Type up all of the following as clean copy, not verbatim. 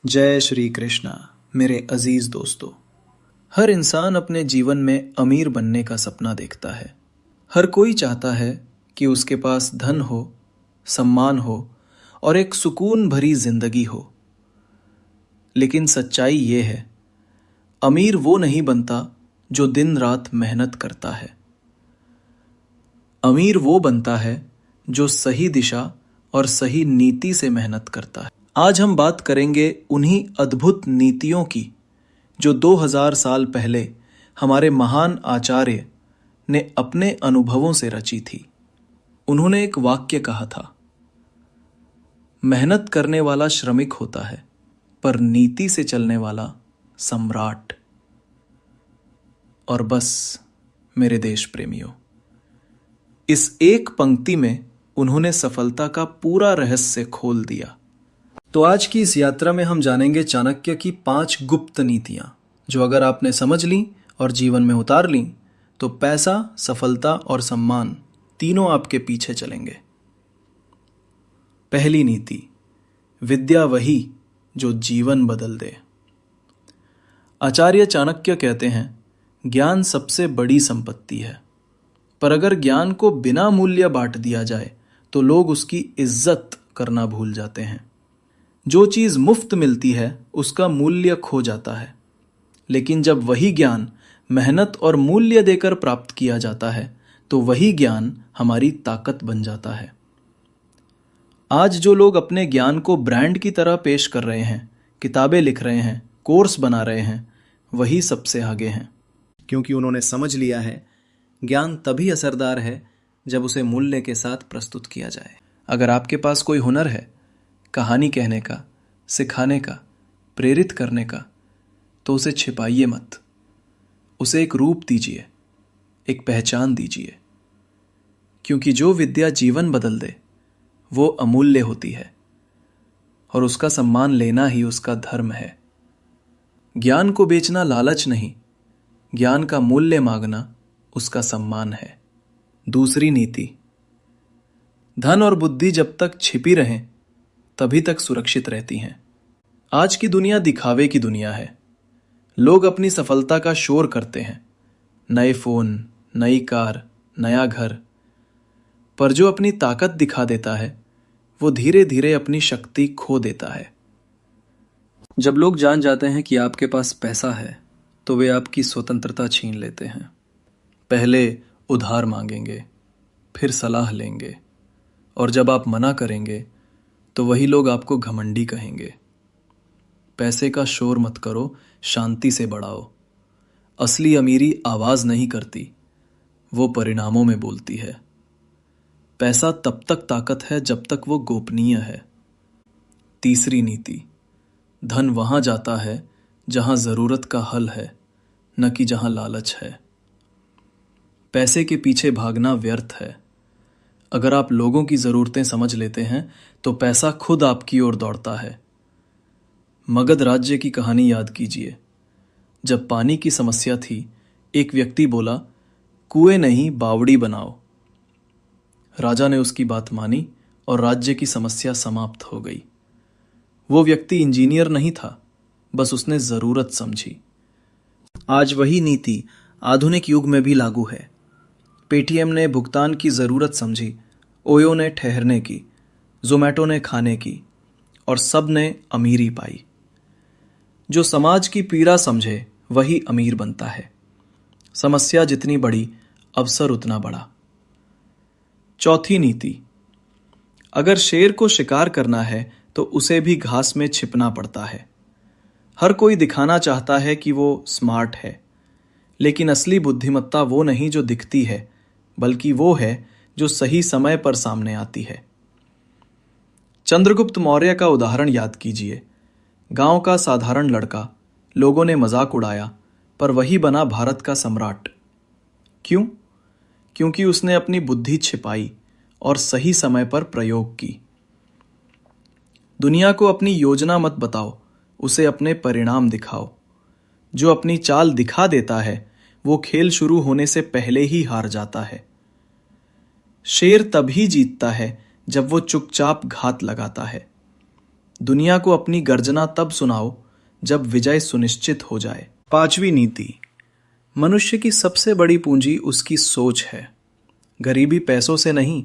जय श्री कृष्णा। मेरे अजीज दोस्तों, हर इंसान अपने जीवन में अमीर बनने का सपना देखता है। हर कोई चाहता है कि उसके पास धन हो, सम्मान हो और एक सुकून भरी जिंदगी हो। लेकिन सच्चाई ये है, अमीर वो नहीं बनता जो दिन रात मेहनत करता है। अमीर वो बनता है जो सही दिशा और सही नीति से मेहनत करता है। आज हम बात करेंगे उन्हीं अद्भुत नीतियों की जो 2000 साल पहले हमारे महान आचार्य ने अपने अनुभवों से रची थी। उन्होंने एक वाक्य कहा था, मेहनत करने वाला श्रमिक होता है पर नीति से चलने वाला सम्राट। और बस मेरे देश प्रेमियों, इस एक पंक्ति में उन्होंने सफलता का पूरा रहस्य खोल दिया। तो आज की इस यात्रा में हम जानेंगे चाणक्य की 5 गुप्त नीतियां, जो अगर आपने समझ ली और जीवन में उतार ली तो पैसा, सफलता और सम्मान तीनों आपके पीछे चलेंगे। पहली नीति, विद्या वही जो जीवन बदल दे। आचार्य चाणक्य कहते हैं, ज्ञान सबसे बड़ी संपत्ति है, पर अगर ज्ञान को बिना मूल्य बांट दिया जाए तो लोग उसकी इज्जत करना भूल जाते हैं। जो चीज मुफ्त मिलती है उसका मूल्य खो जाता है, लेकिन जब वही ज्ञान मेहनत और मूल्य देकर प्राप्त किया जाता है तो वही ज्ञान हमारी ताकत बन जाता है। आज जो लोग अपने ज्ञान को ब्रांड की तरह पेश कर रहे हैं, किताबें लिख रहे हैं, कोर्स बना रहे हैं, वही सबसे आगे हैं, क्योंकि उन्होंने समझ लिया है ज्ञान तभी असरदार है जब उसे मूल्य के साथ प्रस्तुत किया जाए। अगर आपके पास कोई हुनर है, कहानी कहने का, सिखाने का, प्रेरित करने का, तो उसे छिपाइए मत। उसे एक रूप दीजिए, एक पहचान दीजिए, क्योंकि जो विद्या जीवन बदल दे वो अमूल्य होती है और उसका सम्मान लेना ही उसका धर्म है। ज्ञान को बेचना लालच नहीं, ज्ञान का मूल्य मांगना उसका सम्मान है। दूसरी नीति, धन और बुद्धि जब तक छिपी रहें तभी तक सुरक्षित रहती हैं। आज की दुनिया दिखावे की दुनिया है। लोग अपनी सफलता का शोर करते हैं, नए फोन, नई कार, नया घर, पर जो अपनी ताकत दिखा देता है वो धीरे धीरे अपनी शक्ति खो देता है। जब लोग जान जाते हैं कि आपके पास पैसा है तो वे आपकी स्वतंत्रता छीन लेते हैं। पहले उधार मांगेंगे, फिर सलाह लेंगे, और जब आप मना करेंगे तो वही लोग आपको घमंडी कहेंगे। पैसे का शोर मत करो, शांति से बढ़ाओ। असली अमीरी आवाज नहीं करती, वो परिणामों में बोलती है। पैसा तब तक ताकत है जब तक वो गोपनीय है। तीसरी नीति, धन वहां जाता है जहां जरूरत का हल है, न कि जहां लालच है। पैसे के पीछे भागना व्यर्थ है। अगर आप लोगों की जरूरतें समझ लेते हैं तो पैसा खुद आपकी ओर दौड़ता है। मगध राज्य की कहानी याद कीजिए। जब पानी की समस्या थी, एक व्यक्ति बोला, कुएं नहीं बावड़ी बनाओ। राजा ने उसकी बात मानी और राज्य की समस्या समाप्त हो गई। वो व्यक्ति इंजीनियर नहीं था, बस उसने जरूरत समझी। आज वही नीति आधुनिक युग में भी लागू है। पेटीएम ने भुगतान की जरूरत समझी, ओयो ने ठहरने की, जोमैटो ने खाने की, और सब ने अमीरी पाई। जो समाज की पीड़ा समझे वही अमीर बनता है। समस्या जितनी बड़ी, अवसर उतना बड़ा। चौथी नीति, अगर शेर को शिकार करना है तो उसे भी घास में छिपना पड़ता है। हर कोई दिखाना चाहता है कि वो स्मार्ट है, लेकिन असली बुद्धिमत्ता वो नहीं जो दिखती है, बल्कि वो है जो सही समय पर सामने आती है। चंद्रगुप्त मौर्य का उदाहरण याद कीजिए। गांव का साधारण लड़का, लोगों ने मजाक उड़ाया, पर वही बना भारत का सम्राट। क्यों? क्योंकि उसने अपनी बुद्धि छिपाई और सही समय पर प्रयोग की। दुनिया को अपनी योजना मत बताओ, उसे अपने परिणाम दिखाओ। जो अपनी चाल दिखा देता है वो खेल शुरू होने से पहले ही हार जाता है। शेर तभी जीतता है जब वो चुपचाप घात लगाता है। दुनिया को अपनी गर्जना तब सुनाओ जब विजय सुनिश्चित हो जाए। पांचवी नीति, मनुष्य की सबसे बड़ी पूंजी उसकी सोच है। गरीबी पैसों से नहीं,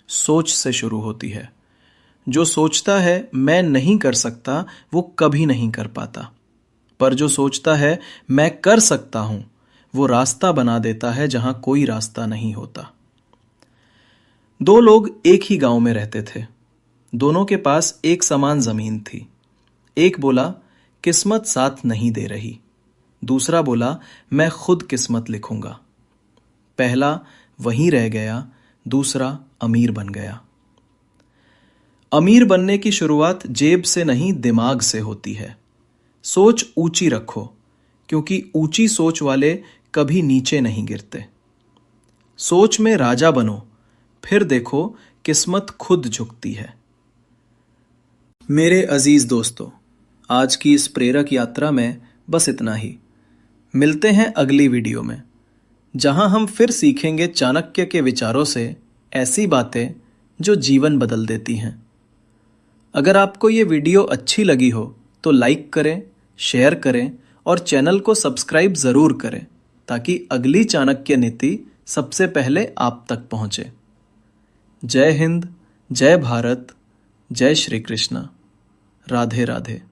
सोच से शुरू होती है। जो सोचता है मैं नहीं कर सकता, वो कभी नहीं कर पाता। पर जो सोचता है मैं कर सकता हूं, वो रास्ता बना देता है जहां कोई रास्ता नहीं होता। दो लोग एक ही गांव में रहते थे। दोनों के पास एक समान जमीन थी। एक बोला किस्मत साथ नहीं दे रही। दूसरा बोला मैं खुद किस्मत लिखूंगा। पहला वहीं रह गया, दूसरा अमीर बन गया। अमीर बनने की शुरुआत जेब से नहीं, दिमाग से होती है। सोच ऊंची रखो, क्योंकि ऊंची सोच वाले कभी नीचे नहीं गिरते। सोच में राजा बनो, फिर देखो किस्मत खुद झुकती है। मेरे अजीज दोस्तों, आज की इस प्रेरक यात्रा में बस इतना ही। मिलते हैं अगली वीडियो में, जहां हम फिर सीखेंगे चाणक्य के विचारों से ऐसी बातें जो जीवन बदल देती हैं। अगर आपको ये वीडियो अच्छी लगी हो तो लाइक करें, शेयर करें और चैनल को सब्सक्राइब ज़रूर करें, ताकि अगली चाणक्य नीति सबसे पहले आप तक पहुंचे। जय हिंद, जय भारत, जय श्री कृष्ण। राधे राधे।